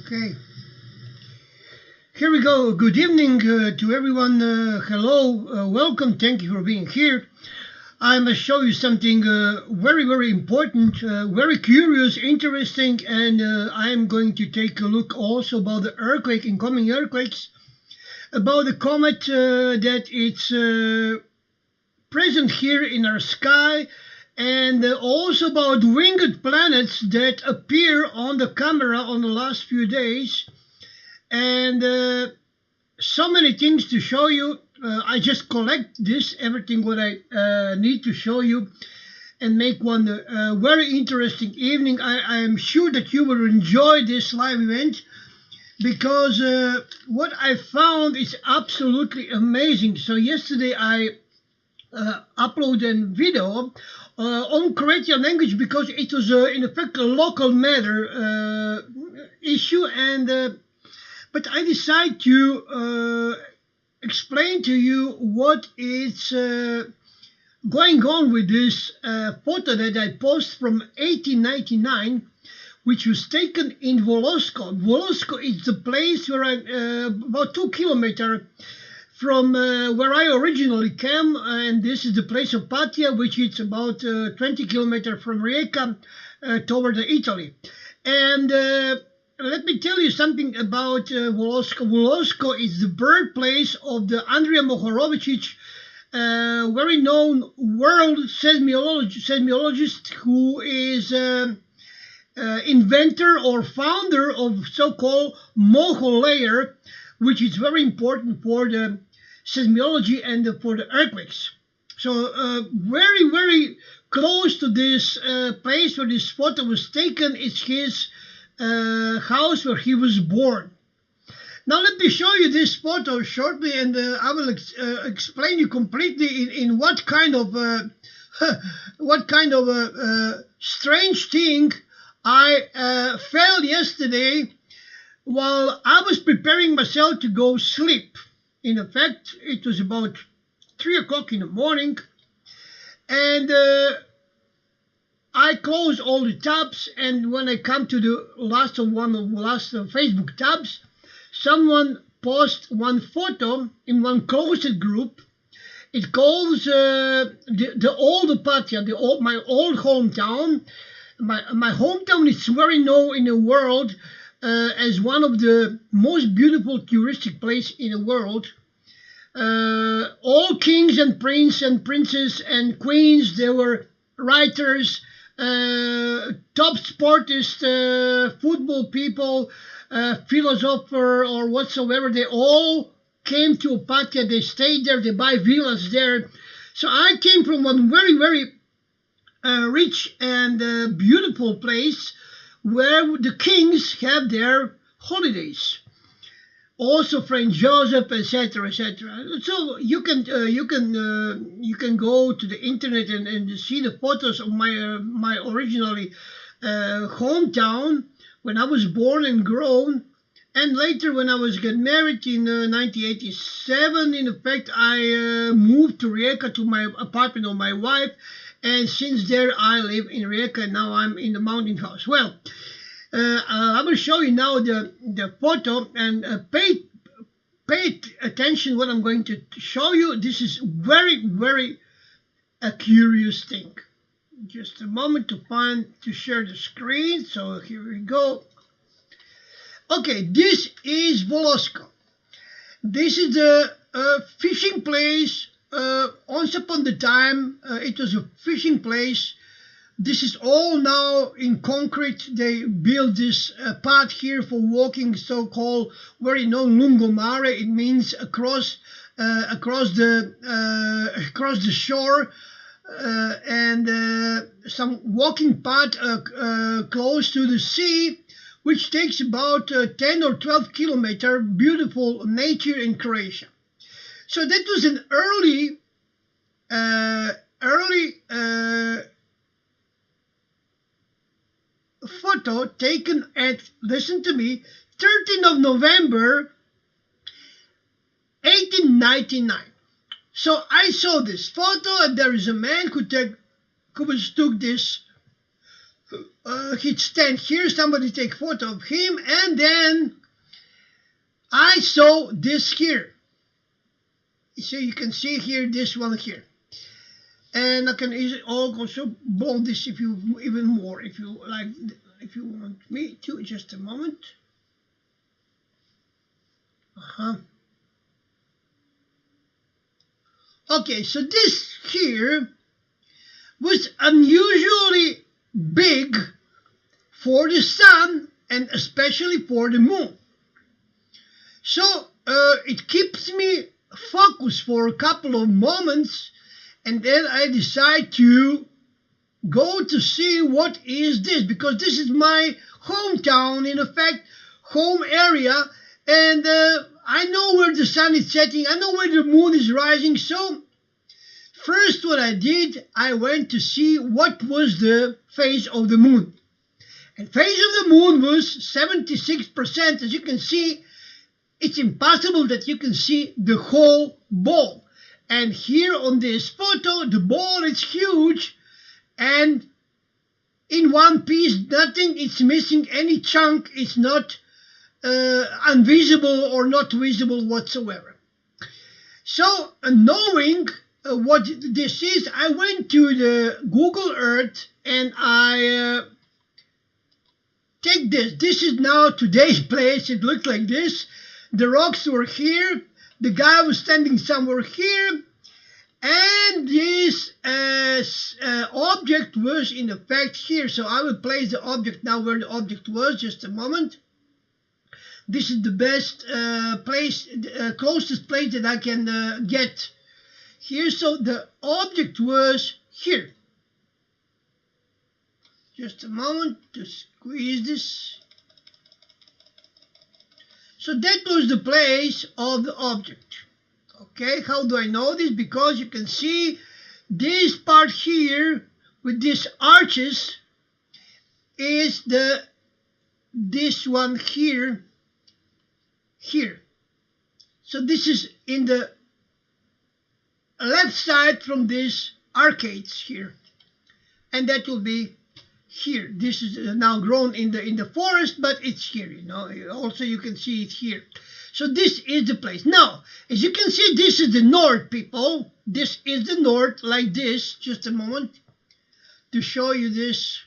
Okay, here we go. Good evening to everyone. Hello, welcome. Thank you for being here. I must show you something very important, very curious, interesting, and I am going to take a look also about the earthquake, incoming earthquakes, about the comet that it's present here in our sky, and also about winged planets that appear on the camera on the last few days, and so many things to show you. I just collect everything what I need to show you, and make one very interesting evening. I am sure that you will enjoy this live event, because what I found is absolutely amazing. So yesterday I uploaded a video on Croatian language, because it was in effect a local matter issue, and but I decided to explain to you what is going on with this photo that I posted from 1899, which was taken in Velasco. Velasco is the place where I, about 2 kilometers from where I originally came, and this is the place of Patia, which is about 20 kilometers from Rijeka toward Italy. And let me tell you something about Velasco. Velasco is the birthplace of the Andrija Mohorovičić, very known world seismologist, who is inventor or founder of so-called Moho layer, which is very important for the seismology and for the earthquakes. So very close to this place where this photo was taken is his house where he was born. Now let me show you this photo shortly, and I will explain you completely in what kind of strange thing I felt yesterday while I was preparing myself to go sleep. In effect, it was about 3 o'clock in the morning, and I closed all the tabs, and when I come to the last Facebook tabs, someone posted one photo in one closed group. It calls the old Patia, my old hometown. My hometown is very known in the world as one of the most beautiful touristic places in the world. All kings and princes and princesses and queens, they were writers, top sportists, football people, philosopher or whatsoever. They all came to Opatia. They stayed there. They buy villas there. So I came from one very rich and beautiful place where the kings have their holidays. Also Frank Joseph, etc., etc. So you can go to the internet and see the photos of my originally hometown when I was born and grown, and later when I was get married in 1987. In effect, I moved to Rijeka, to my apartment of my wife, and since there I live in Rijeka, and now I'm in the mountain house. Well, I will show you now the photo, and pay attention what I'm going to show you. This is very a curious thing. Just a moment to share the screen. So here we go. Okay, this is Velasco. This is the fishing place. Once upon the time, it was a fishing place. This is all now in concrete. They built this path here for walking, so-called very known lungomare. It means across the shore, and some walking path close to the sea, which takes about 10 or 12 kilometers. Beautiful nature in Croatia. So that was an early photo taken at, listen to me, 13th of November 1899. So I saw this photo, and there is a man who took this he'd stand here, somebody take photo of him, and then I saw this here. So you can see here, this one here. And I can also blow this if you even more, if you like, if you want me to. Just a moment. Okay, so this here was unusually big for the sun and especially for the moon. So it keeps me focused for a couple of moments, and then I decide to go to see what is this, because this is my hometown, in effect, home area, and I know where the sun is setting, I know where the moon is rising. So first what I did, I went to see what was the phase of the moon. And phase of the moon was 76%. As you can see, it's impossible that you can see the whole ball. And here on this photo, the ball is huge, and in one piece, nothing is missing, any chunk is not invisible or not visible whatsoever. So knowing what this is, I went to the Google Earth and I take this. This is now today's place. It looked like this. The rocks were here. The guy was standing somewhere here. And this object was in effect here. So I will place the object now where the object was. Just a moment. This is the best place, closest place that I can get here. So the object was here. Just a moment to squeeze this. So that was the place of the object. Okay, how do I know this? Because you can see this part here with these arches is this one here. So this is in the left side from these arcades here, and that will be here. This is now grown in the forest, but it's here, you know. Also you can see it here. So this is the place. Now, as you can see, this is the north, people. This is the north, like this. Just a moment to show you this.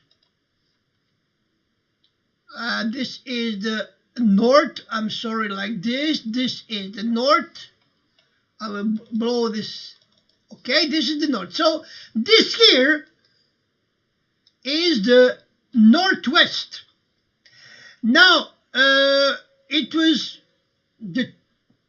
This is the north. I'm sorry, like this. This is the north. I will blow this. Okay, this is the north. So this here is the northwest. Now, it was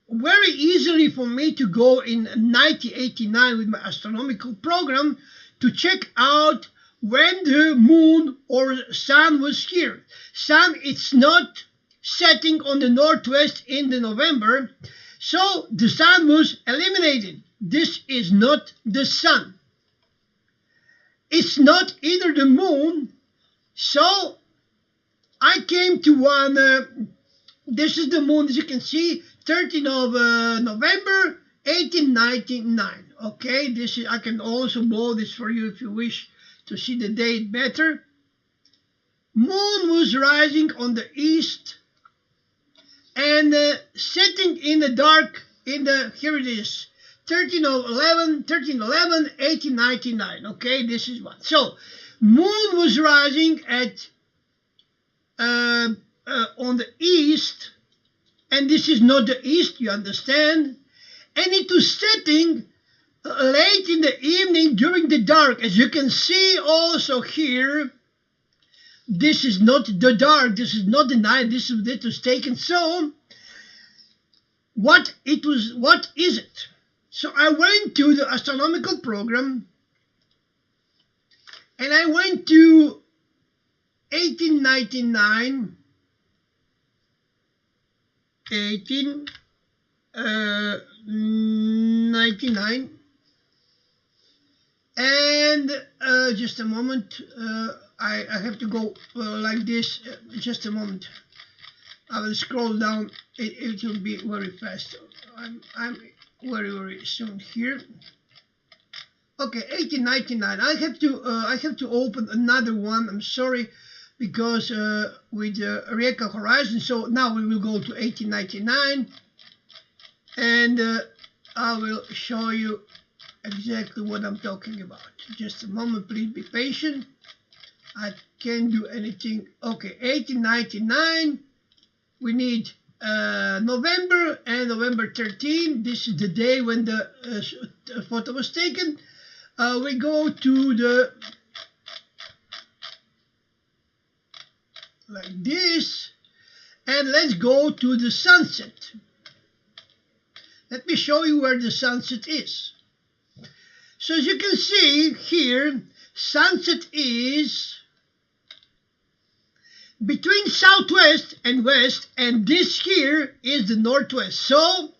very easily for me to go in 1989 with my astronomical program to check out when the moon or sun was here. Sun, it's not setting on the northwest in the November, so the sun was eliminated. This is not the sun. It's not either the moon. So I came to one, this is the moon, as you can see, 13th of November 1899. Okay, this is, I can also blow this for you if you wish to see the date better. Moon was rising on the east and setting in the dark in the, here it is, 1899. Okay, this is one. So moon was rising at on the east, and this is not the east, you understand, and it was setting late in the evening during the dark. As you can see also here, this is not the dark, this is not the night, this was taken. So what is it? So I went to the astronomical program and I went to 1899, and just a moment, I have to go like this, just a moment. I will scroll down, it will be very fast. I'm very soon here. Okay, 1899. I have to open another one. I'm sorry, because with the Eureka horizon. So now we will go to 1899, and I will show you exactly what I'm talking about. Just a moment, please be patient. I can't do anything. Okay, 1899. We need November and November 13. This is the day when the photo was taken. We go to the, like this, and let's go to the sunset. Let me show you where the sunset is. So as you can see here, sunset is between southwest and west, and this here is the northwest. So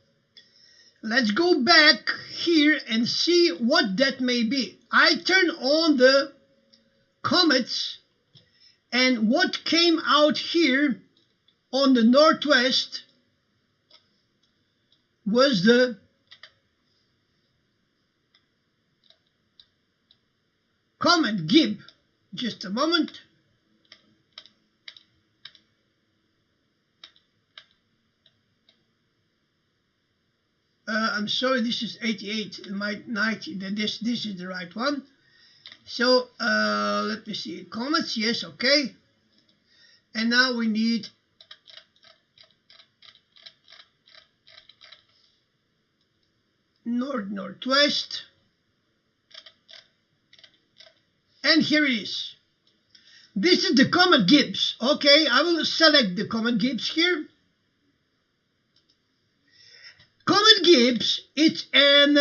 let's go back here and see what that may be. I turn on the comets, and what came out here on the northwest was the Comet Gibb. Just a moment. I'm sorry, this is 88, my 90, this is the right one. So let me see, comets, yes, okay. And now we need northwest. And here it is. This is the Comet Gibbs. Okay, I will select the Comet Gibbs here. Comet Gibbs, it's an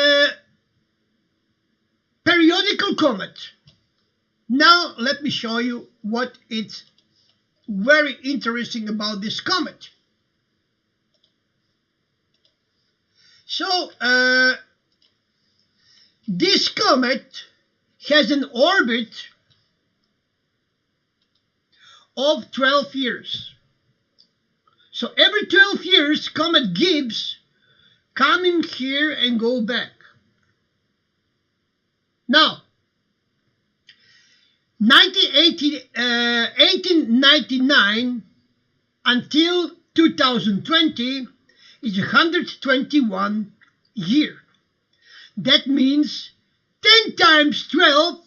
periodical comet. Now let me show you what it's very interesting about this comet. So this comet has an orbit of 12 years. So every 12 years, Comet Gibbs come in here and go back. Now, 1899 until 2020 is 121 year. That means 10 times 12,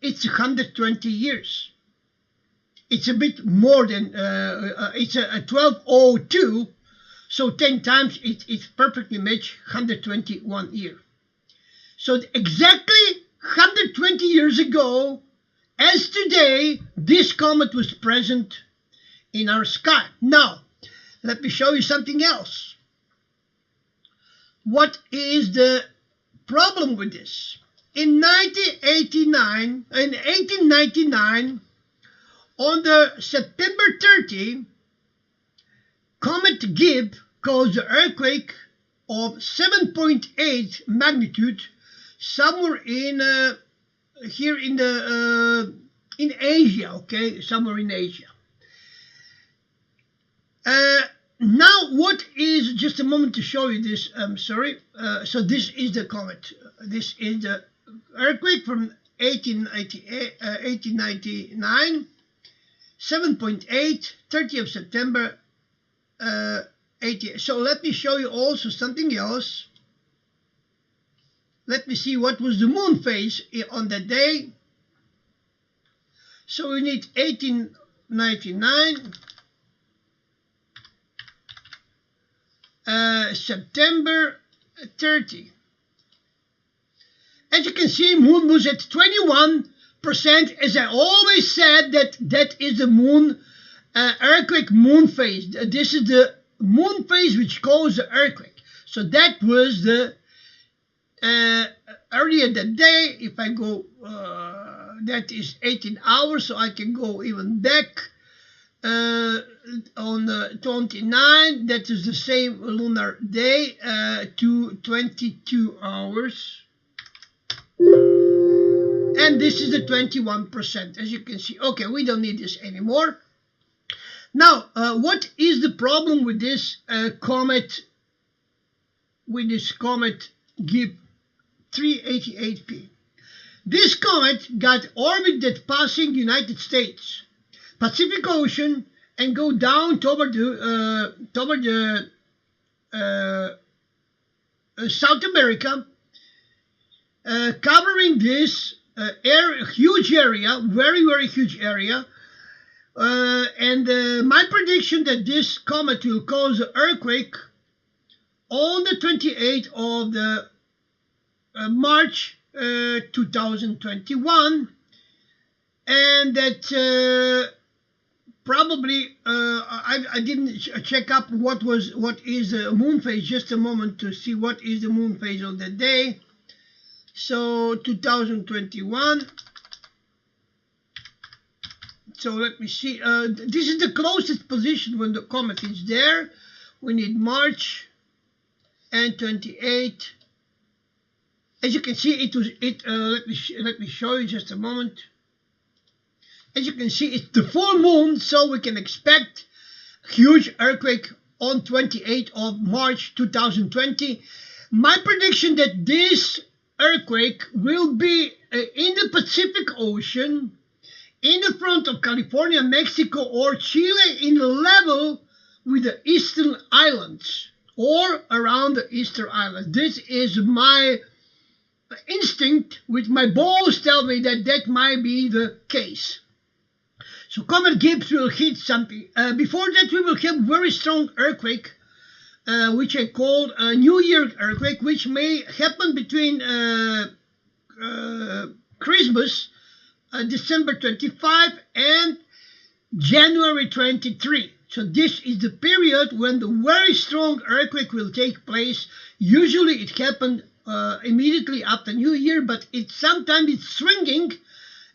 it's 120 years. It's a bit more than, it's a 1202, so 10 times it's perfectly matched 121 year. So exactly 120 years ago, as today, this comet was present in our sky. Now, let me show you something else. What is the problem with this? In 1899, on the September 30, Comet Gibb caused an earthquake of 7.8 magnitude somewhere in here in the in Asia. Okay, somewhere in Asia. Now, what is, just a moment to show you this, I'm sorry. So this is the comet. This is the earthquake from 1899, 7.8, 30th of September, 80. So let me show you also something else. Let me see what was the moon phase on that day. So we need 1899. September 30. As you can see, moon was at 21%. As I always said, that is the moon earthquake moon phase. This is the moon phase which caused the earthquake. So that was the earlier that day. If I go, that is 18 hours, so I can go even back. On the 29, that is the same lunar day, to 22 hours. And this is the 21%, as you can see. Okay, we don't need this anymore. Now, what is the problem with this comet? With this Comet Gibb 388p. This comet got orbited passing United States. Pacific Ocean and go down toward the South America, covering this huge area, very, very huge area. And my prediction that this comet will cause an earthquake on the 28th of the March 2021, and that probably I didn't check up what is the moon phase. Just a moment to see what is the moon phase on that day. So 2021. So let me see. This is the closest position when the comet is there. We need March and 28. As you can see, let me show you just a moment. As you can see, it's the full moon, so we can expect huge earthquake on 28th of March 2020. My prediction that this earthquake will be in the Pacific Ocean, in the front of California, Mexico, or Chile, in level with the Eastern Islands or around the Eastern Islands. This is my instinct, with my balls tell me that that might be the case. So Comet Gibbs will hit something. Before that, we will have very strong earthquake, which I called a New Year earthquake, which may happen between Christmas, December 25, and January 23. So this is the period when the very strong earthquake will take place. Usually it happens immediately after New Year, but sometimes it's swinging,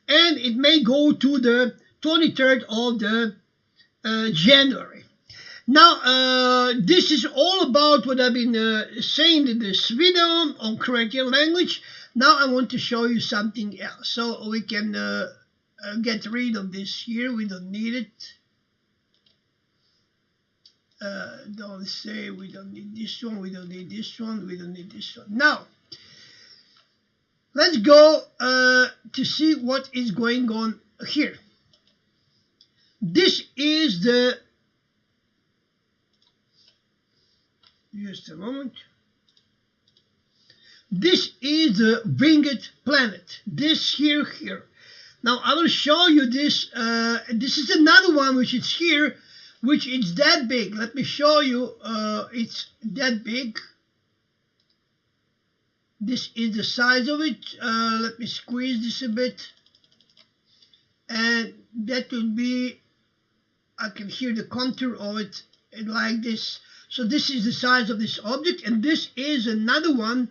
and it may go to the 23rd of the January. Now, this is all about what I've been saying in this video on creative language. Now I want to show you something else, so we can get rid of this here. We don't need it. Don't say we don't need this one, we don't need this one, we don't need this one. Now, let's go to see what is going on here. This is the, just a moment. This is the winged planet. This here. Now I will show you this. This is another one which is here, which is that big. Let me show you. It's that big. This is the size of it. Let me squeeze this a bit, and that will be. I can hear the contour of it like this. So this is the size of this object, and this is another one,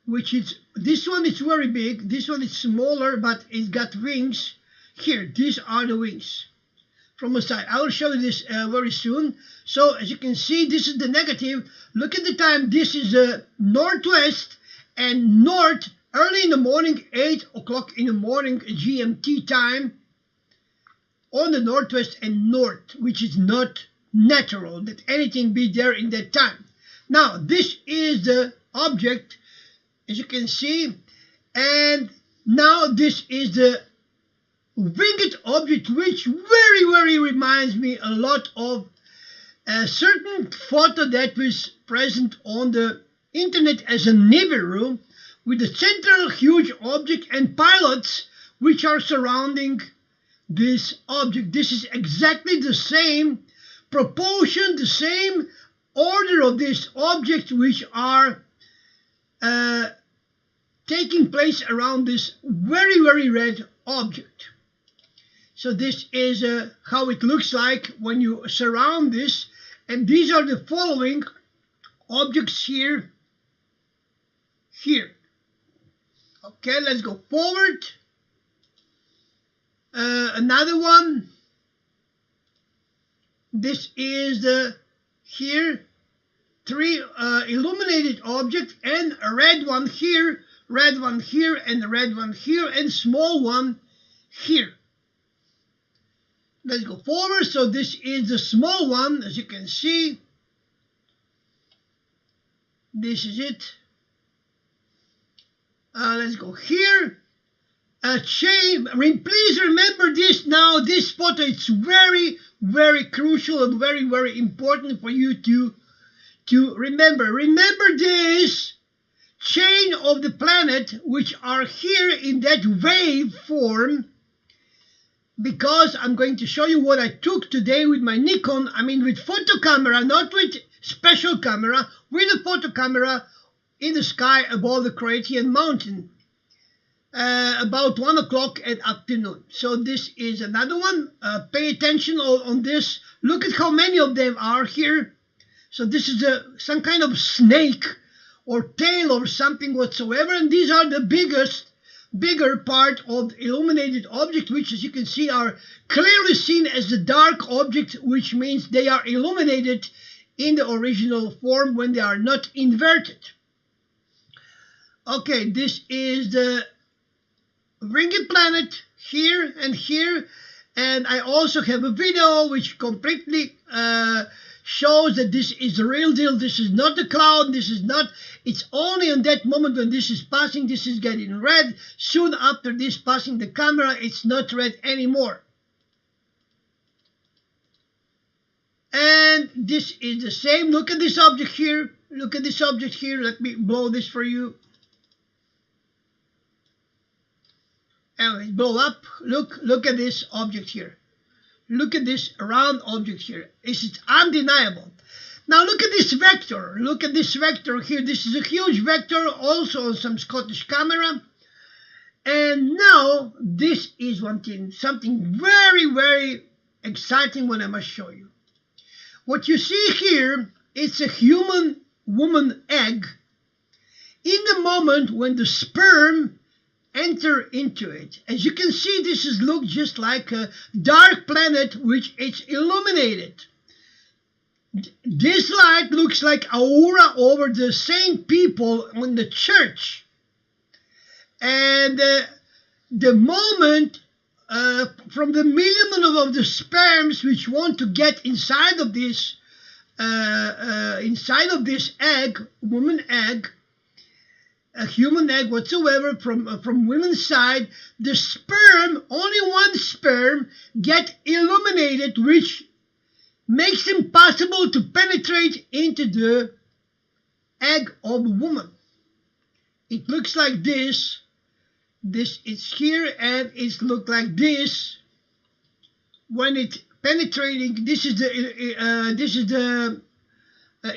which is, this one is very big, this one is smaller, but it's got wings. Here, these are the wings from the side. I will show you this very soon. So as you can see, this is the negative. Look at the time. This is northwest and north, early in the morning, 8 o'clock in the morning GMT time, on the northwest and north, which is not natural that anything be there in that time. Now, this is the object, as you can see, and now this is the winged object, which very, very reminds me a lot of a certain photo that was present on the internet as a Nibiru, with the central huge object and pilots which are surrounding this object. This is exactly the same proportion, the same order of this object, which are taking place around this very, very red object. So this is how it looks like when you surround this, and these are the following objects here. Okay, let's go forward. Another one. This is the here 3 illuminated objects, and a red one here, and a red one here, and small one here. Let's go forward. So this is the small one, as you can see. This is it. Let's go here. chain. Please remember this now. This photo is very, very crucial and very, very important for you to remember. Remember this chain of the planet, which are here in that wave form, because I'm going to show you what I took today with my Nikon. I mean with photo camera, not with special camera, with a photo camera in the sky above the Croatian mountain. About 1 o'clock at afternoon. So this is another one. Pay attention on this. Look at how many of them are here. So this is some kind of snake or tail or something whatsoever. And these are the bigger part of the illuminated object, which as you can see are clearly seen as the dark object, which means they are illuminated in the original form when they are not inverted. Okay, this is the ringing planet here and here, and I also have a video which completely shows that this is the real deal. This is not the cloud. This is not. It's only in that moment when this is passing, this is getting red. Soon after this passing the camera, it's not red anymore. And this is the same. Look at this object here. Look at this object here. Let me blow this for you. Anyway, blow up. Look at this object here. Look at this round object here. It's undeniable. Now look at this vector. Look at this vector here. This is a huge vector, also on some Scottish camera. And now this is one thing, something very, very exciting what I must show you. What you see here, it's a human woman egg. In the moment when the sperm enter into it. As you can see, this is look just like a dark planet which is illuminated. This light looks like aura over the saint people in the church. And the moment from the million of the sperms which want to get inside of this egg, woman egg, a human egg whatsoever from women's side, the sperm, only one sperm, get illuminated, which makes it possible to penetrate into the egg of a woman. It looks like this. This is here, and it looks like this. When it penetrating, this is the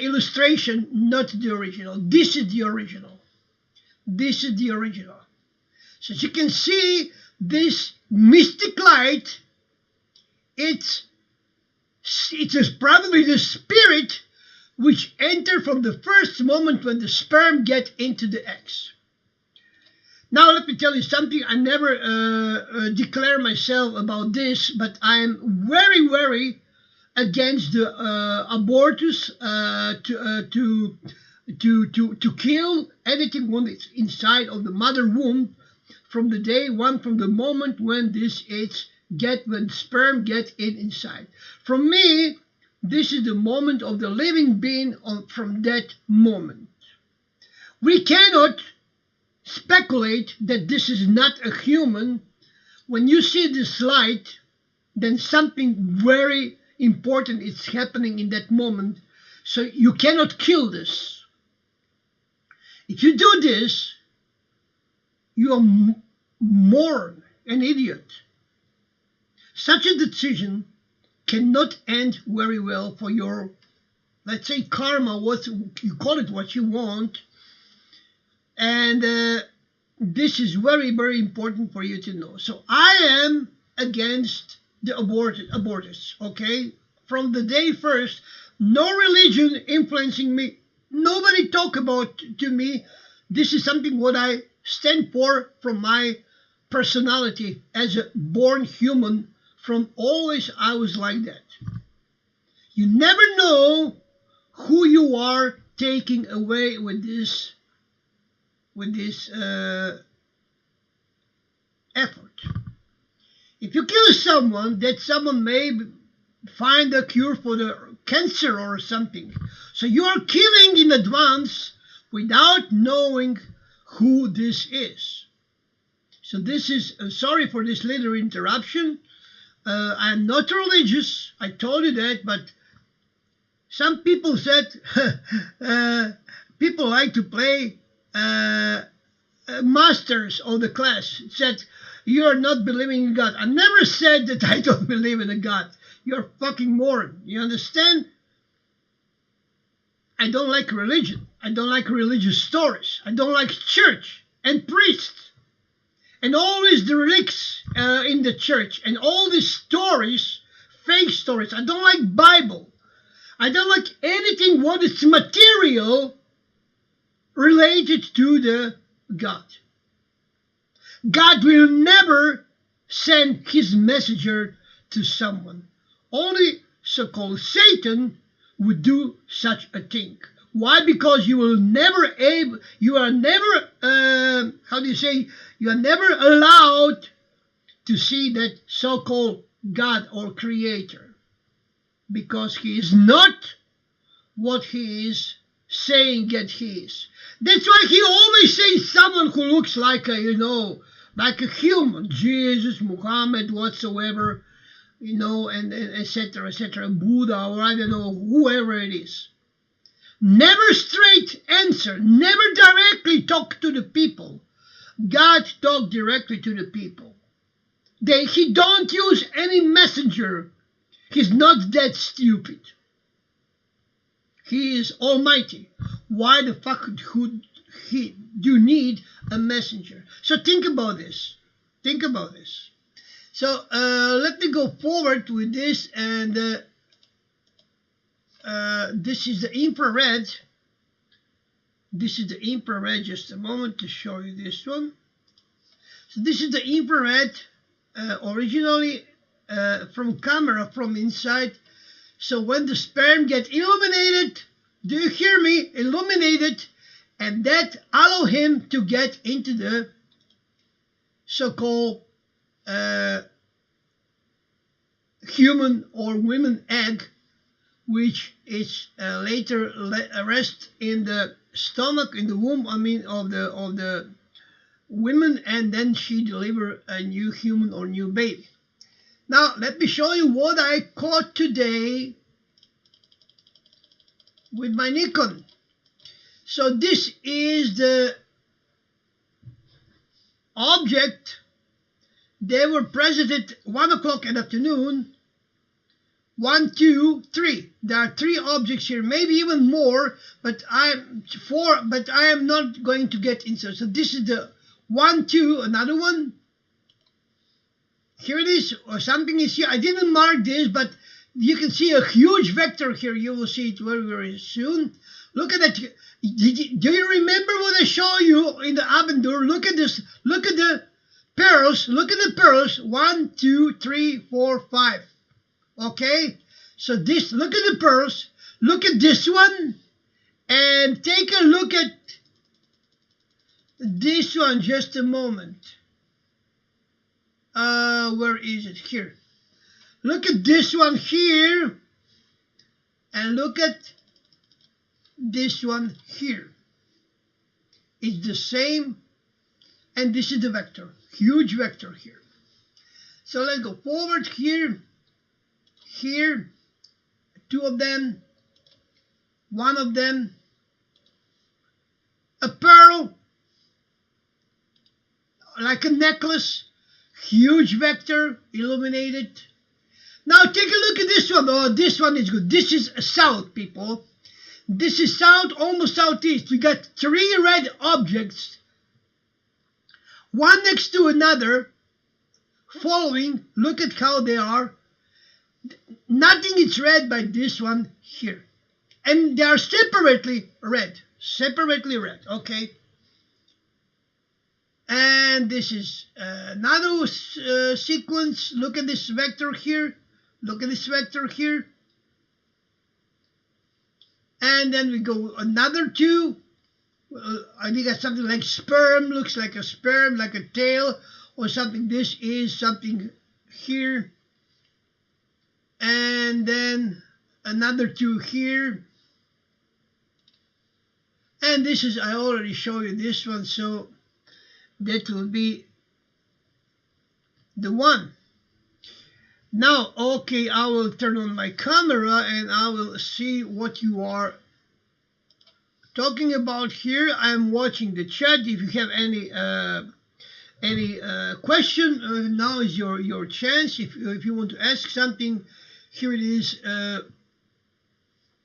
illustration, not the original. This is the original. This is the original. So as you can see, this mystic light, it's probably the spirit which enter from the first moment when the sperm get into the eggs. Now let me tell you something. I never declare myself about this, but I'm very, very against the abortus to kill anything when it's inside of the mother womb from the day one, from the moment when when sperm get it inside. From me, this is the moment of the living being from that moment. We cannot speculate that this is not a human. When you see this light, then something very important is happening in that moment. So you cannot kill this. If you do this, you are more an idiot. Such a decision cannot end very well for your, let's say, karma, what you call it what you want. And this is very, very important for you to know. So I am against the abortus, okay? From the day first, no religion influencing me. Nobody talk about to me. This is something what I stand for from my personality as a born human. From always I was like that. You never know who you are taking away with this effort. If you kill someone, that someone may find a cure for the cancer or something. So you are killing in advance without knowing who this is. So this is, sorry for this little interruption. I'm not religious, I told you that, but some people said, people like to play masters of the class, said, you are not believing in God. I never said that I don't believe in a God. You're a fucking moron. You understand? I don't like religion. I don't like religious stories. I don't like church and priests and always the relics in the church and all these stories, fake stories. I don't like Bible. I don't like anything what is material related to the God. God will never send his messenger to someone. Only so-called Satan would do such a thing. Why? Because you are never allowed to see that so-called God or creator. Because he is not what he is saying that he is. That's why he always says someone who looks like a, like a human, Jesus, Muhammad, whatsoever, and etc., Buddha, or I don't know, whoever it is. Never straight answer, never directly talk to the people. God talk directly to the people. He don't use any messenger. He's not that stupid. He is almighty. Why the fuck do you need a messenger? So think about this. Think about this. So let me go forward with this, and this is the infrared. This is the infrared. Just a moment to show you this one. So this is the infrared, originally from camera from inside. So when the sperm get illuminated, do you hear me? Illuminated, and that allow him to get into the so-called human or women egg, which is later rest in the stomach, in the womb, of the women, and then she deliver a new human or new baby. Now, let me show you what I caught today with my Nikon. So this is the object. They were present at 1 o'clock in the afternoon. 1, 2, 3. There are 3 objects here, maybe even more, but I am not going to get into. So this is the 1, 2, another one. Here it is, or something is here. I didn't mark this, but you can see a huge vector here. You will see it very, very soon. Look at that. Do you remember what I showed you in the Abendur? Look at this. Look at the pearls. Look at the pearls. 1, 2, 3, 4, 5. Okay? So this, look at the pearls. Look at this one. And take a look at this one just a moment. Where is it? Here. Look at this one here. And look at this one here. It's the same. And this is the vector. Huge vector here. So let's go forward here. Here. 2 of them. 1 of them. A pearl. Like a necklace. Huge vector, illuminated. Now take a look at this one. Oh, this one is good. This is south, people. This is south, almost southeast. We got 3 red objects, one next to another, following. Look at how they are. Nothing is red by this one here. And they are separately red. Separately red, okay? And this is another sequence. Look at this vector here. Look at this vector here. And then we go another 2. I think that's something like sperm. Looks like a sperm, like a tail or something. This is something here. And then another 2 here. And this is, I already showed you this one, so that will be the one. Now, okay, I will turn on my camera and I will see what you are talking about here. I'm watching the chat. If you have any question, now is your chance. If you want to ask something, here it is.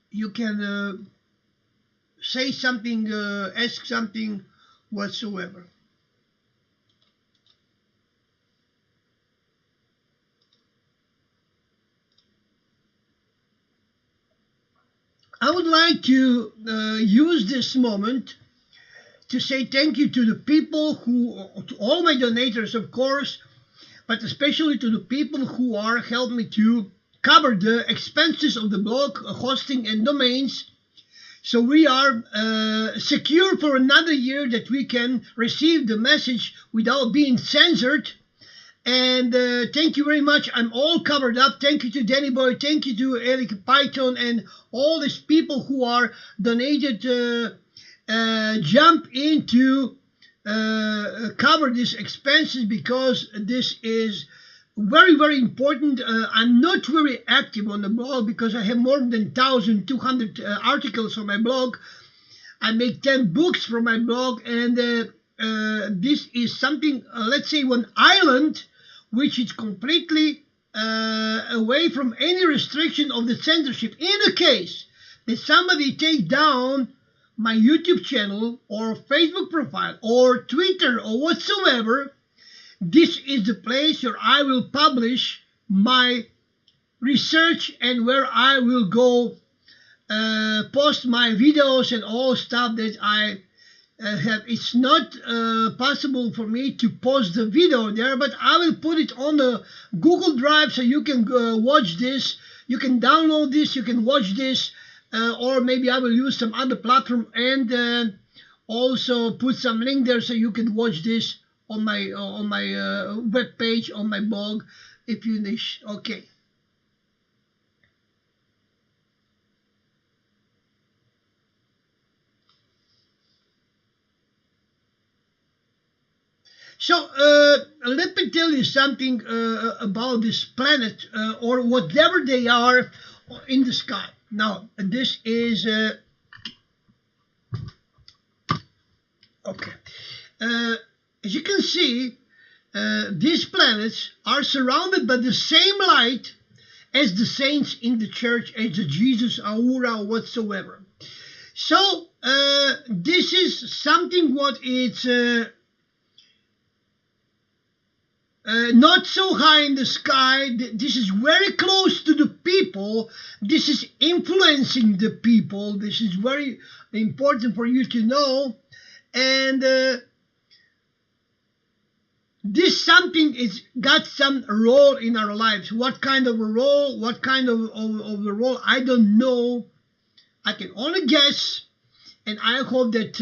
You can say something, ask something whatsoever. I would like to use this moment to say thank you to the people to all my donators, of course, but especially to the people who are helping me to cover the expenses of the blog, hosting and domains. So we are secure for another year that we can receive the message without being censored. And thank you very much. I'm all covered up. Thank you to Danny Boy. Thank you to Eric Python and all these people who are donated. Jump in to cover these expenses because this is very, very important. I'm not very active on the blog because I have more than 1,200 articles on my blog. I make 10 books from my blog, and this is something, let's say, one island which is completely away from any restriction of the censorship. In a case that somebody take down my YouTube channel or Facebook profile or Twitter or whatsoever, this is the place where I will publish my research and where I will go post my videos and all stuff that I have. It's not possible for me to post the video there, but I will put it on the Google Drive so you can watch this, you can download this, you can watch this, or maybe I will use some other platform and also put some link there so you can watch this on my web page, on my blog, if you wish. Okay. So let me tell you something about this planet or whatever they are in the sky. Now, this is okay. As you can see, these planets are surrounded by the same light as the saints in the church, as the Jesus aura whatsoever. So this is something what it's not so high in the sky. This is very close to the people. This is influencing the people. This is very important for you to know. And this something is got some role in our lives. What kind of a role? What kind of the role? I don't know. I can only guess. And I hope that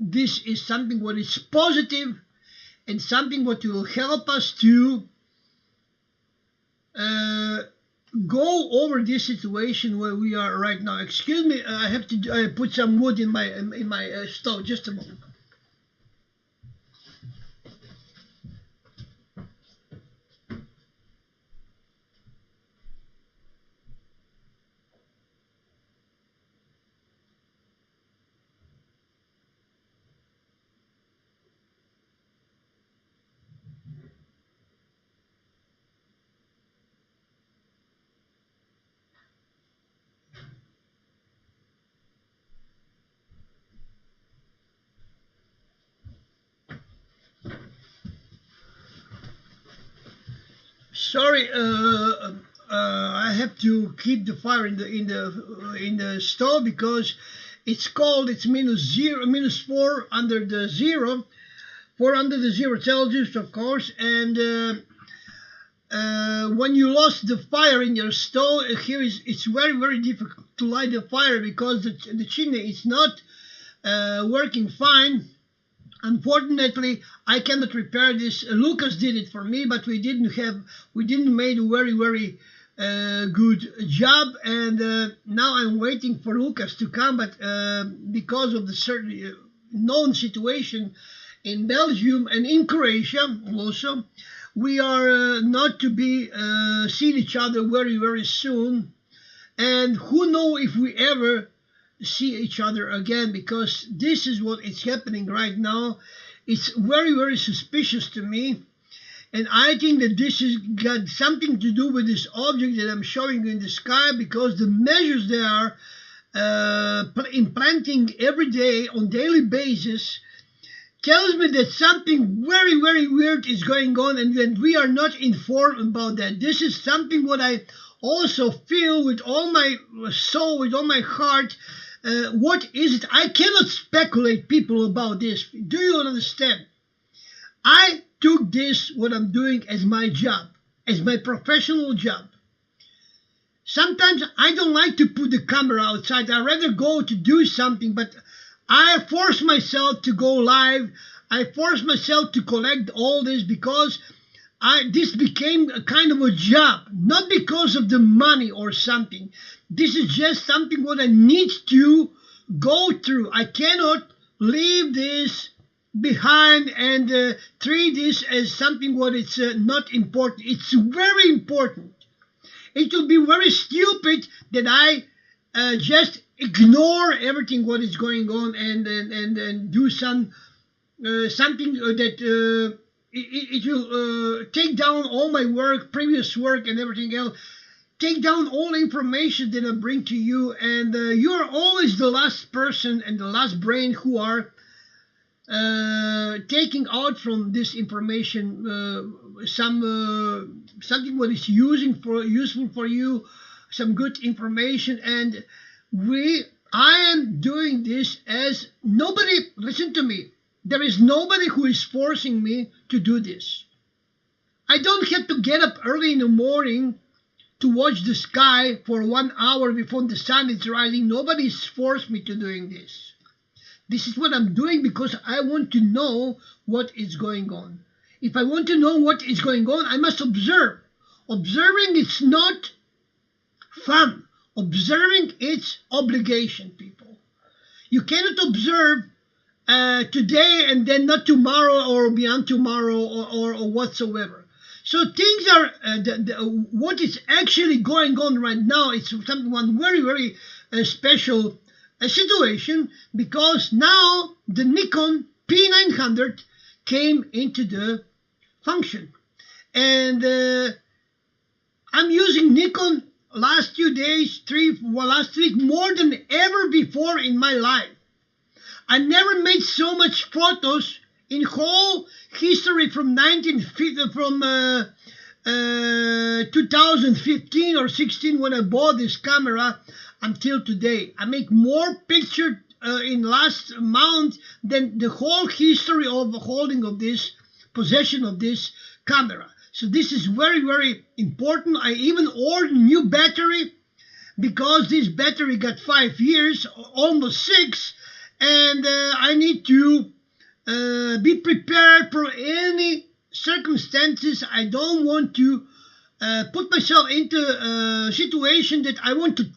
this is something what is positive and something what will help us to go over this situation where we are right now. Excuse me, I have to put some wood in my stove. Just a moment. Sorry, I have to keep the fire in the stove because it's cold. It's -4 under the zero, 4 under the 0 Celsius, of course. And when you lost the fire in your stove, it's very, very difficult to light the fire because the chimney is not working fine. Unfortunately, I cannot repair this. Lucas did it for me, but we didn't make a very, very good job. And now I'm waiting for Lucas to come, but because of the certain known situation in Belgium and in Croatia also, we are not to be seeing each other very, very soon. And who knows if we ever see each other again, because this is what is happening right now. It's very, very suspicious to me. And I think that this has got something to do with this object that I'm showing you in the sky, because the measures they are implanting every day on daily basis tells me that something very, very weird is going on, and that we are not informed about that. This is something what I also feel with all my soul, with all my heart. What is it? I cannot speculate, people, about this. Do you understand? I took this, what I'm doing, as my job, as my professional job. Sometimes I don't like to put the camera outside. I'd rather go to do something, but I force myself to go live. I force myself to collect all this because this became a kind of a job, not because of the money or something. This is just something what I need to go through. I cannot leave this behind and treat this as something what it's not important. It's very important. It will be very stupid that I just ignore everything what is going on and do something that it will take down all my work, previous work and everything else. Take down all information that I bring to you, and you are always the last person and the last brain who are taking out from this information something what is useful for you, some good information. And I am doing this as nobody. Listen to me. There is nobody who is forcing me to do this. I don't have to get up early in the morning to watch the sky for 1 hour before the sun is rising. Nobody's forced me to doing this. This is what I'm doing because I want to know what is going on. If I want to know what is going on, I must observe. Observing is not fun. Observing is obligation, people. You cannot observe today and then not tomorrow or beyond tomorrow or whatsoever. So things are, what is actually going on right now, it's one very, very special situation, because now the Nikon P900 came into the function. And I'm using Nikon last few days, last week, more than ever before in my life. I never made so much photos in whole history from 2015 or 16 when I bought this camera until today. I make more pictures in last month than the whole history of holding of this, possession of this camera. So this is very, very important. I even ordered new battery because this battery got 5 years, almost 6, and I need to be prepared for any circumstances. I don't want to put myself into a situation that I want to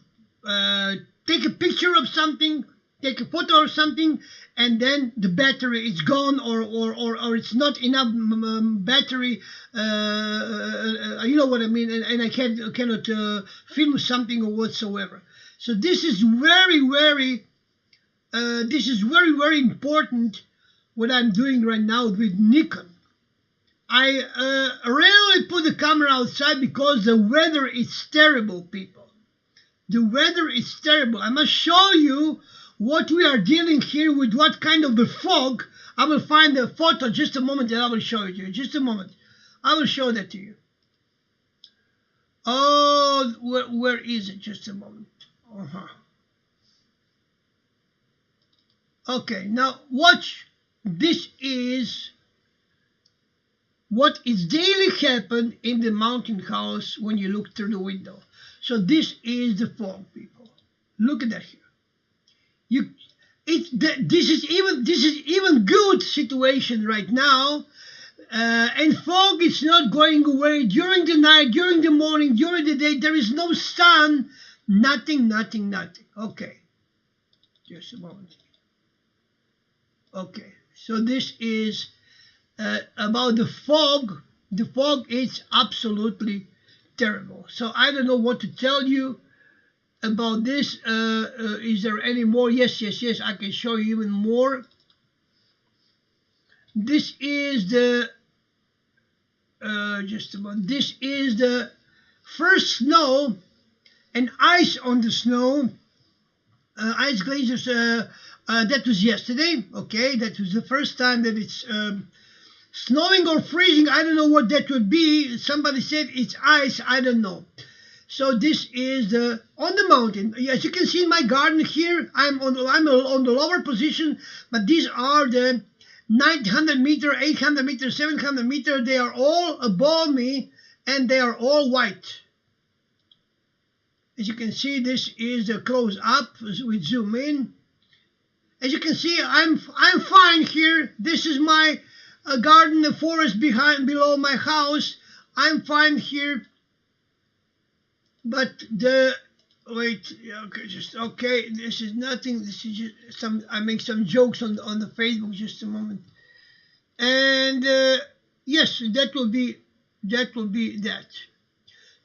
take a picture of something, take a photo of something, and then the battery is gone, or it's not enough battery. You know what I mean? And I cannot film something or whatsoever. So this is very, very very important. What I'm doing right now with Nikon. I rarely put the camera outside because the weather is terrible, people. The weather is terrible. I must show you what we are dealing here with, what kind of the fog. I will find the photo just a moment and I will show it to you. Just a moment. I will show that to you. Oh, where is it? Just a moment. Okay, now watch. This is what is daily happen in the mountain house when you look through the window. So this is the fog, people. Look at that here. This is even good situation right now, and fog is not going away during the night, during the morning, during the day. There is no sun, nothing. Okay, just a moment. Okay. So this is about the fog The fog is absolutely terrible. So I don't know what to tell you about this. Is there any more? Yes, I can show you even more. This is the this is the first snow and ice on the snow. Ice glaciers. That was yesterday. Okay, that was the first time that it's snowing or freezing. I don't know what that would be. Somebody said it's ice. I don't know. So this is the on the mountain. As you can see in my garden here, I'm on the lower position, but these are the 900 meter, 800 meter, 700 meter. They are all above me, and they are all white. As you can see, this is the close up. We zoom in. As you can see, I'm fine here. This is my garden, the forest below my house. I'm fine here. But okay, this is nothing. This is just I make some jokes on the Facebook. Just a moment. And yes, that will be that.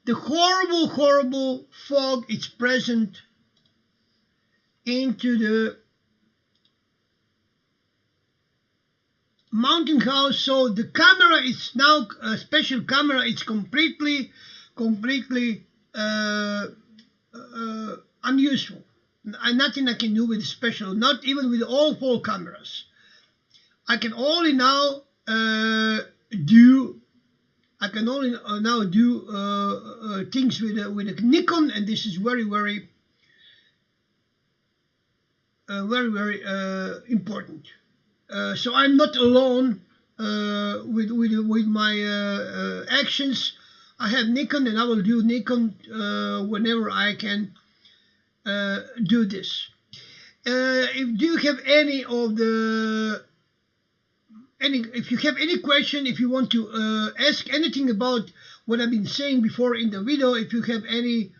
The horrible fog is present into the mountain house. So the camera is now a special camera. It's completely unuseful. Nothing I can do with special, not even with all 4 cameras. I can only now do things with a Nikon, and this is very important. So I'm not alone with my actions. I have Nikon, and I will do Nikon whenever I can do this. If you have if you have any question, if you want to ask anything about what I've been saying before in the video, if you have any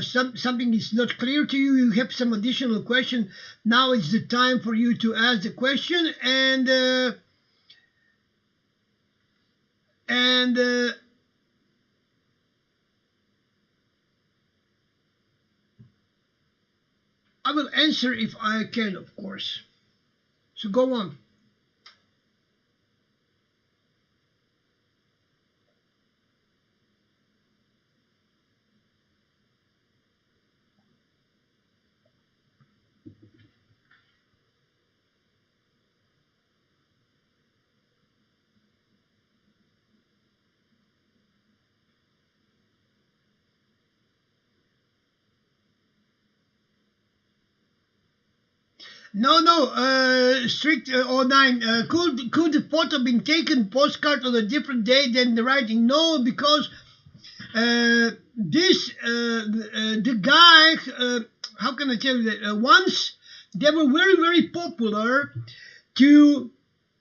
something is not clear to you, you have some additional question, now it's the time for you to ask the question, and I will answer if I can, of course. So go on. No, strict 09. Could the photo been taken postcard on a different day than the writing? No, because the guy, how can I tell you that? Once they were very popular to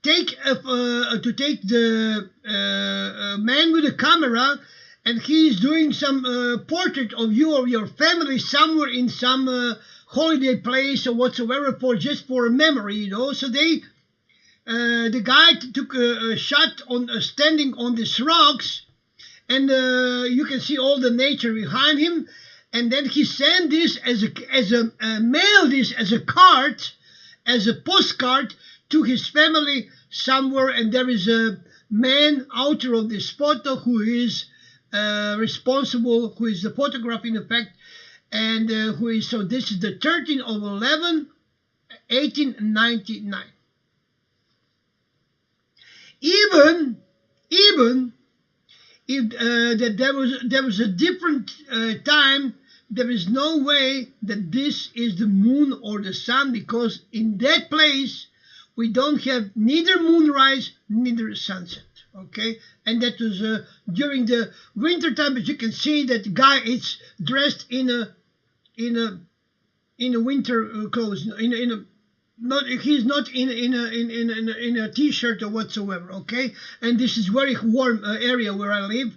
take the man with a camera, and he's doing some portrait of you or your family somewhere in some holiday place or whatsoever, just for a memory, you know. So they the guy took a shot on standing on these rocks, and you can see all the nature behind him, and then he sent this mailed this as a card, as a postcard to his family somewhere. And there is a man, author of this photo, who is responsible, who is the photograph in effect, and who is, so this is the 13th of 11, 1899. Even if that there was a different time, there is no way that this is the moon or the sun, because in that place we don't have neither moonrise neither sunset. Okay, and that was during the winter time. As you can see, that guy is dressed in a winter clothes. He's not in a t-shirt or whatsoever. Okay, and this is very warm area where I live,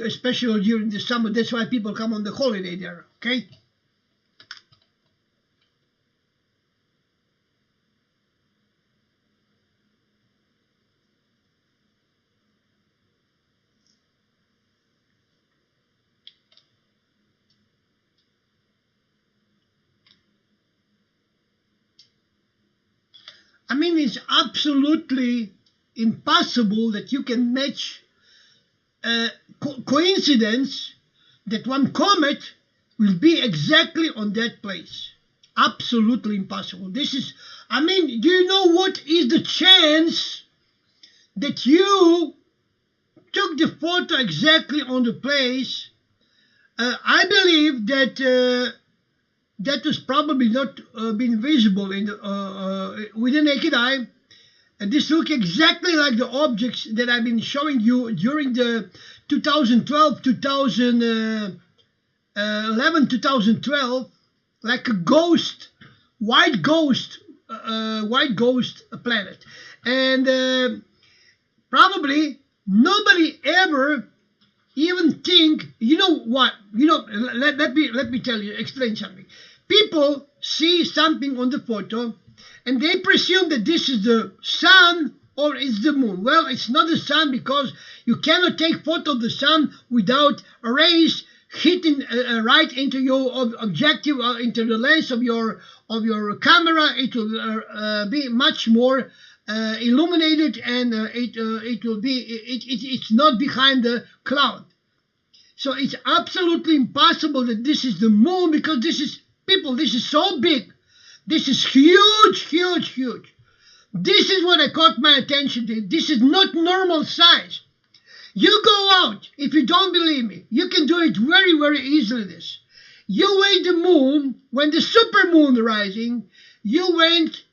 especially during the summer. That's why people come on the holiday there. Okay. I mean, it's absolutely impossible that you can match coincidence that one comet will be exactly on that place. Absolutely impossible. This is, I mean, do you know what is the chance that you took the photo exactly on the place? I believe that that was probably not been visible in the, with the naked eye. And this looks exactly like the objects that I've been showing you during the 2012, 2011, 2012, like a ghost, white ghost planet. And probably nobody ever even think, you know what, let me tell you, explain something. People see something on the photo and they presume that this is the sun or it's the moon. Well, it's not the sun, because you cannot take photo of the sun without rays hitting right into your objective, into the lens of your camera. It will be much more illuminated, and it will be it's not behind the cloud. So it's absolutely impossible that this is the moon, because this is, people, this is so big. This is huge, huge, huge. This is what I caught my attention to. This is not normal size. You go out, if you don't believe me, you can do it very, very easily. This. You wait the moon, when the super moon rising, you went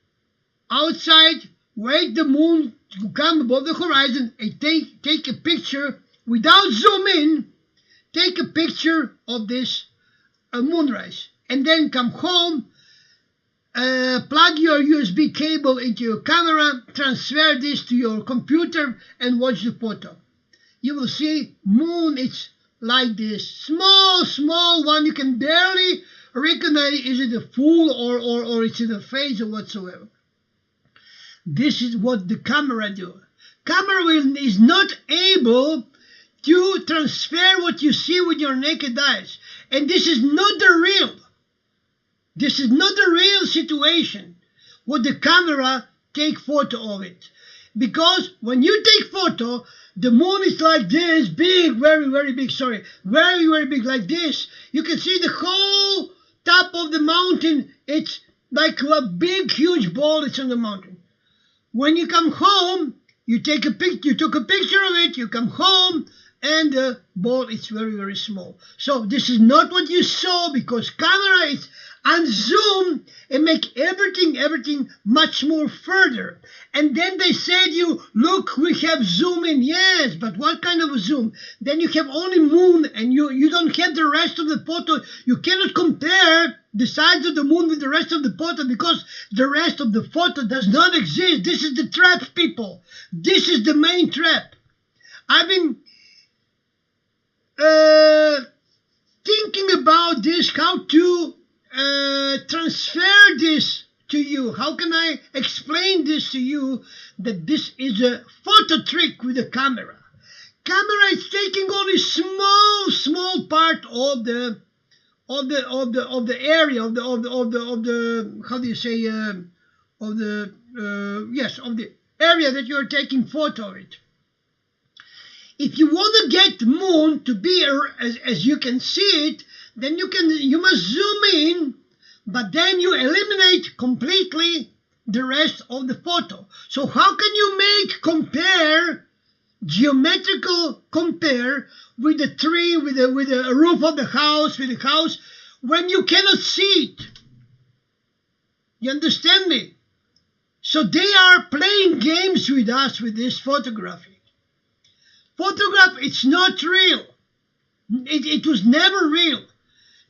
outside, wait the moon to come above the horizon, and take a picture without zoom in. Take a picture of this moonrise, and then come home, plug your USB cable into your camera, transfer this to your computer, and watch the photo. You will see moon, it's like this small one. You can barely recognize, is it a full or it's in a phase or whatsoever. This is what the camera do. Camera is not able to transfer what you see with your naked eyes. And this is not the real. This is not the real situation. What the camera take photo of it. Because when you take photo, the moon is like this, big, very, very big, very, very big, like this. You can see the whole top of the mountain. It's like a big, huge ball. It's on the mountain. When you come home, you took a picture of it, you come home, and the ball is very, very small. So this is not what you saw, because camera is unzoom and make everything much more further. And then they said you, look, we have zoom in. Yes, but what kind of a zoom? Then you have only moon, and you don't have the rest of the photo. You cannot compare the size of the moon with the rest of the photo, because the rest of the photo does not exist. This is the trap, people. This is the main trap. I've been thinking about this, how to transfer this to you. How can I explain this to you, that this is a photo trick with the camera? Camera is taking only small part of the area of the how do you say of the area that you are taking photo of it. If you want to get moon to be as you can see it, then you must zoom in, but then you eliminate completely the rest of the photo. So how can you geometrical compare with the tree, with the roof of the house, when you cannot see it? You understand me? So they are playing games with us with this photography. Photograph, it's not real. It was never real.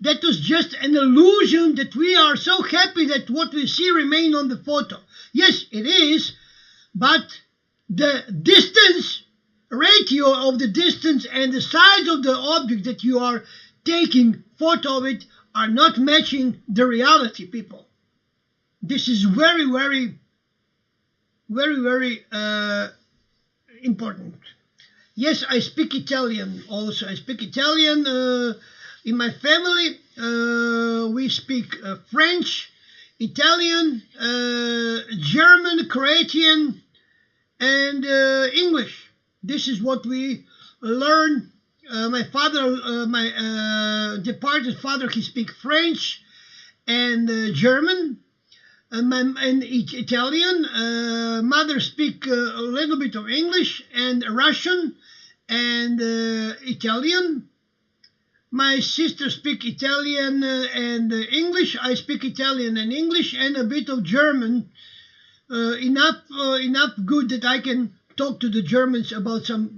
That was just an illusion, that we are so happy that what we see remain on the photo. Yes, it is, but the distance, ratio of the distance and the size of the object that you are taking photo of it are not matching the reality, people. This is very, very, very, very important. Yes, I speak Italian also. I speak Italian. In my family, we speak French, Italian, German, Croatian, and English. This is what we learn. My father, my departed father, he speak French and German, and Italian. Mother speak a little bit of English and Russian and Italian. My sister speak Italian and English. I speak Italian and English and a bit of German. Enough good that I can talk to the Germans about some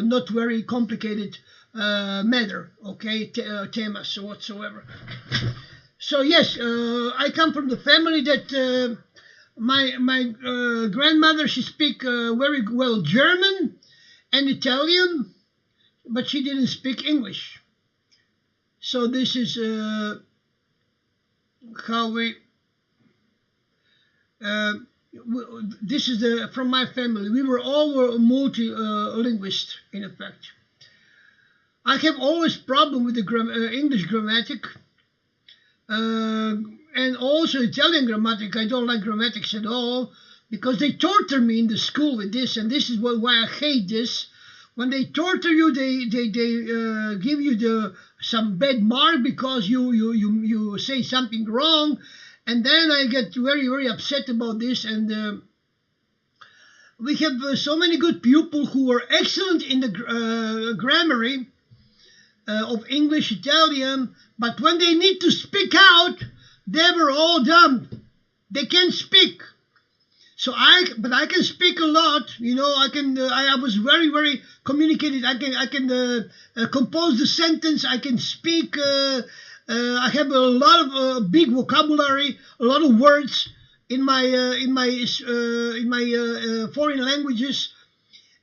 not very complicated matter, okay, temas whatsoever. So yes, I come from the family that my grandmother, she speak very well German and Italian, but she didn't speak English. So this is how we. This is from my family. We were all multi-linguists, in effect. I have always problem with the English grammatic and also Italian grammatic. I don't like grammatics at all because they torture me in the school with this, and this is why I hate this. When they torture you, they give you some bad mark because you say something wrong. And then I get very, very upset about this. And we have so many good pupils who are excellent in the grammar of English, Italian. But when they need to speak out, they were all dumb. They can't speak. But I can speak a lot. You know, I was very, very communicated. I can compose the sentence. I can speak. I have a lot of big vocabulary, a lot of words in my foreign languages,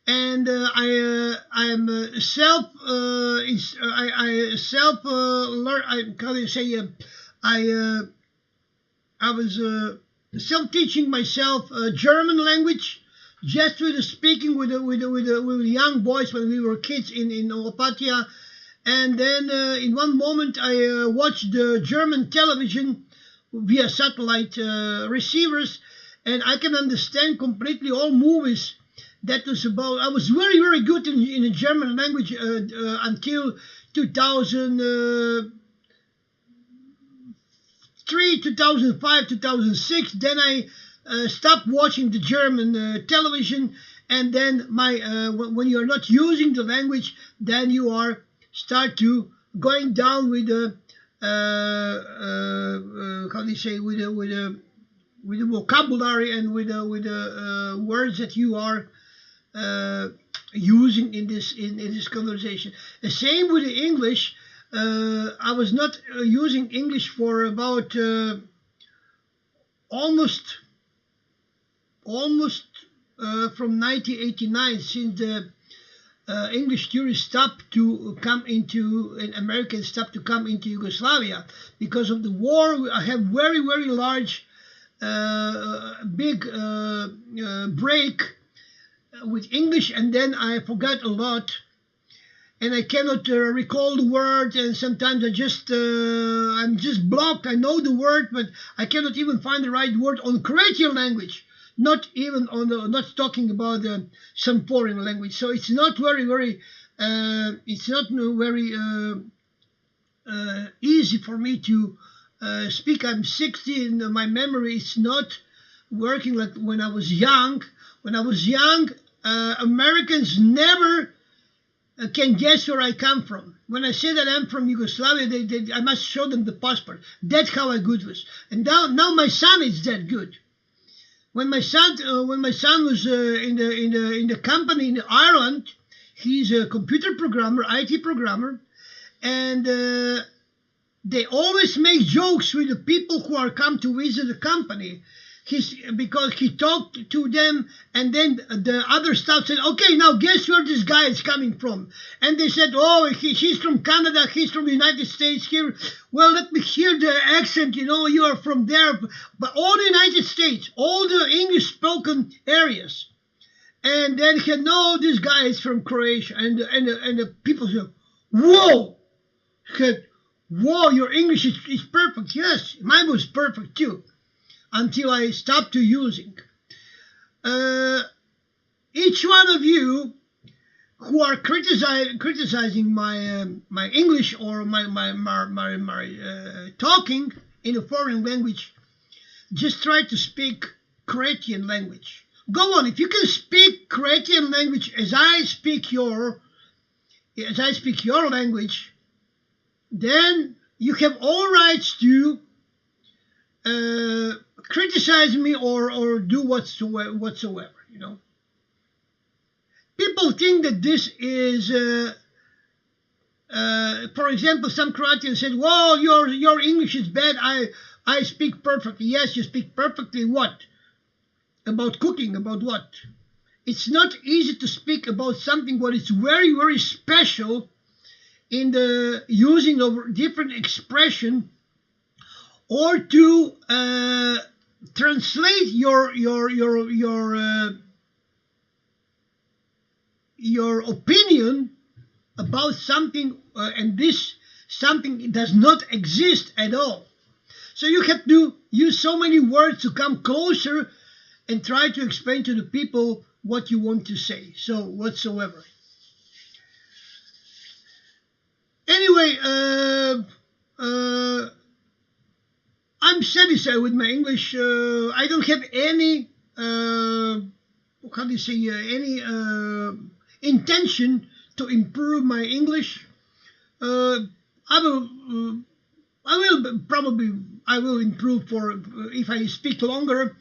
and I was self-teaching myself German language, just with speaking with young boys when we were kids in Opatia. And then in one moment I watched the German television via satellite receivers, and I can understand completely all movies that was about. I was very, very good in the German language until 2003, 2005, 2006. Then I stopped watching the German television, and then when you are not using the language, then you are start to going down with the how do you say, with the vocabulary and with the words that you are using in this conversation. The same with the English. I was not using English for about almost from 1989, since the English tourists stopped to come into, and Americans stopped to come into Yugoslavia because of the war. I have very, very large, big break with English, and then I forgot a lot, and I cannot recall the word, and sometimes I'm just blocked. I know the word, but I cannot even find the right word on Croatian language. Not even not talking about some foreign language. So it's not very, very, easy for me to speak. I'm 60 and my memory is not working like when I was young. When I was young, Americans never can guess where I come from. When I say that I'm from Yugoslavia, I must show them the passport. That's how I good was. And now my son is that good. When my son was in the company in Ireland, he's a computer programmer, IT programmer, and they always make jokes with the people who are come to visit the company. Because he talked to them, and then the other staff said, "Okay, now guess where this guy is coming from?" And they said, "Oh, he's from Canada, he's from the United States here." Well, let me hear the accent, you are from there. But all the United States, all the English-spoken areas. And then he said, "No, this guy is from Croatia." And the people said, "Whoa!" He said, "Whoa, your English is perfect." Yes, mine was perfect too. until I stop to using. Each one of you who are criticizing my English or my talking in a foreign language, just try to speak Croatian language. Go on, if you can speak Croatian language as I speak your language, then you have all rights to criticize me or do whatsoever, you know. People think that this is, for example, some Croatians said, "Well, your English is bad. I speak perfectly." Yes, you speak perfectly. What? About cooking? About what? It's not easy to speak about something what is very, very special in the using of different expression, or to translate your opinion about something, and this something does not exist at all. So you have to use so many words to come closer and try to explain to the people what you want to say. So whatsoever. Anyway, I'm satisfied with my English. I don't have any, how do you say, any intention to improve my English. I will improve for if I speak longer.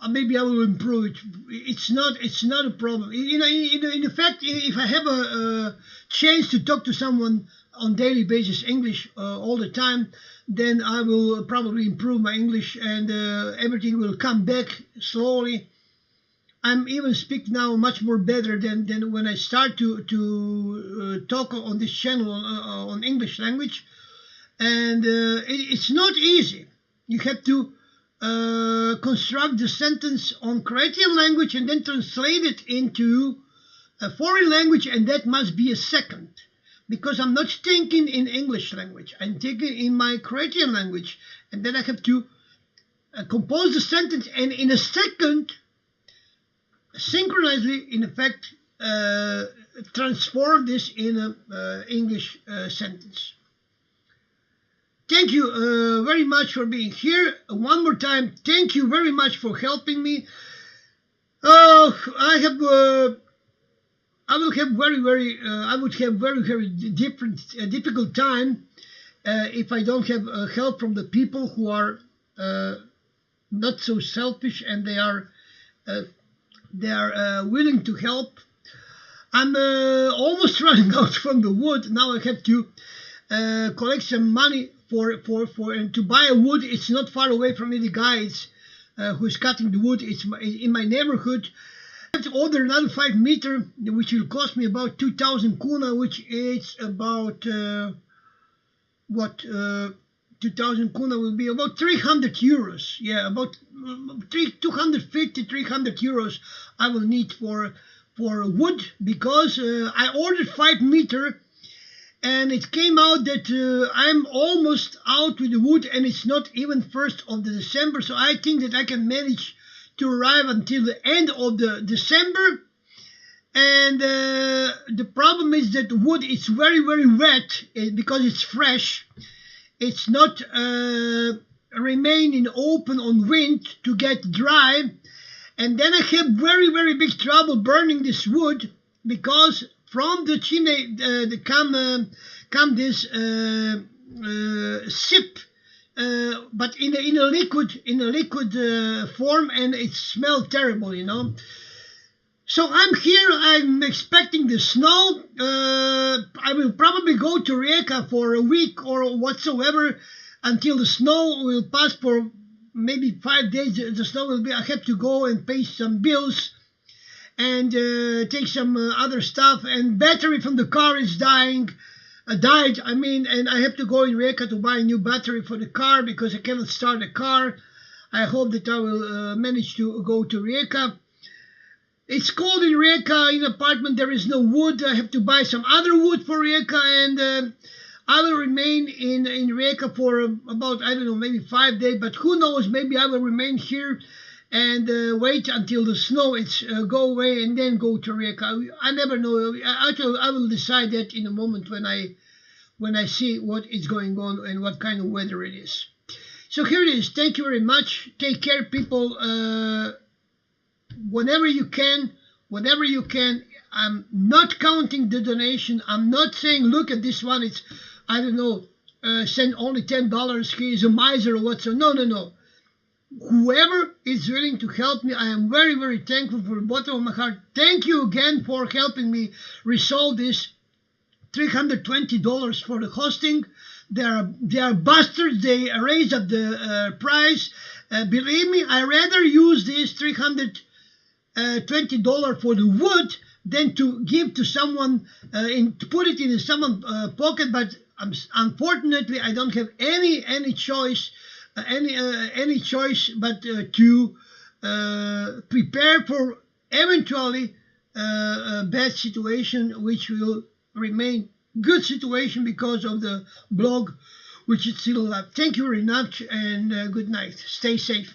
Maybe I will improve it. It's not a problem. In fact, if I have a chance to talk to someone on daily basis English all the time, then I will probably improve my English, and everything will come back slowly. I'm even speak now much more better than when I start to talk on this channel on English language, and it's not easy. You have to construct the sentence on Croatian language and then translate it into a foreign language, and that must be a second, because I'm not thinking in English language. I'm thinking in my Croatian language, and then I have to compose the sentence, and in a second, synchronously, in effect, transform this in a English sentence. Thank you very much for being here. One more time, thank you very much for helping me. I would have very difficult time if I don't have help from the people who are not so selfish, and they are willing to help. I'm almost running out from the wood. Now I have to collect some money and to buy a wood. It's not far away from me. The guy who's cutting the wood, it's in my neighborhood. I have to order another 5 meter, which will cost me about 2,000 kuna, which is about 2,000 kuna will be about 300 euros. Yeah, about 250, 300 euros I will need for wood, because I ordered 5 meter, and it came out that I'm almost out with the wood, and it's not even 1st of December, so I think that I can manage to arrive until the end of the December. And the problem is that the wood is very, very wet, because it's fresh. It's not remaining open on wind to get dry. And then I have very, very big trouble burning this wood, because from the chimney come this sip, but in a liquid form, and it smells terrible, you know. So I'm here. I'm expecting the snow. I will probably go to Rijeka for a week or whatsoever until the snow will pass for maybe 5 days. The snow will be. I have to go and pay some bills and take some other stuff. And battery from the car is died. I mean, and I have to go in Rijeka to buy a new battery for the car, because I cannot start the car. I hope that I will manage to go to Rijeka. It's cold in Rijeka. In apartment there is no wood. I have to buy some other wood for Rijeka, and I will remain in Rijeka for about, I don't know, maybe 5 days, but who knows, maybe I will remain here and wait until the snow it's go away and then go to Rijeka. I never know. Actually, I will decide that in a moment when I see what is going on and what kind of weather it is. So here it is. Thank you very much. Take care, people. Whenever you can, whatever you can. I'm not counting the donation. I'm not saying, look at this one. It's, I don't know, send only $10. He is a miser or whatsoever. No, no, no. Whoever is willing to help me, I am very, very thankful from the bottom of my heart. Thank you again for helping me resolve this $320 for the hosting. They are bastards. They raised up the price. Believe me, I rather use this $320 for the wood than to give to someone to put it in someone's pocket. But unfortunately, I don't have any choice. Any choice but to prepare for eventually a bad situation, which will remain good situation because of the blog, which is still alive. Thank you very much, and good night. Stay safe.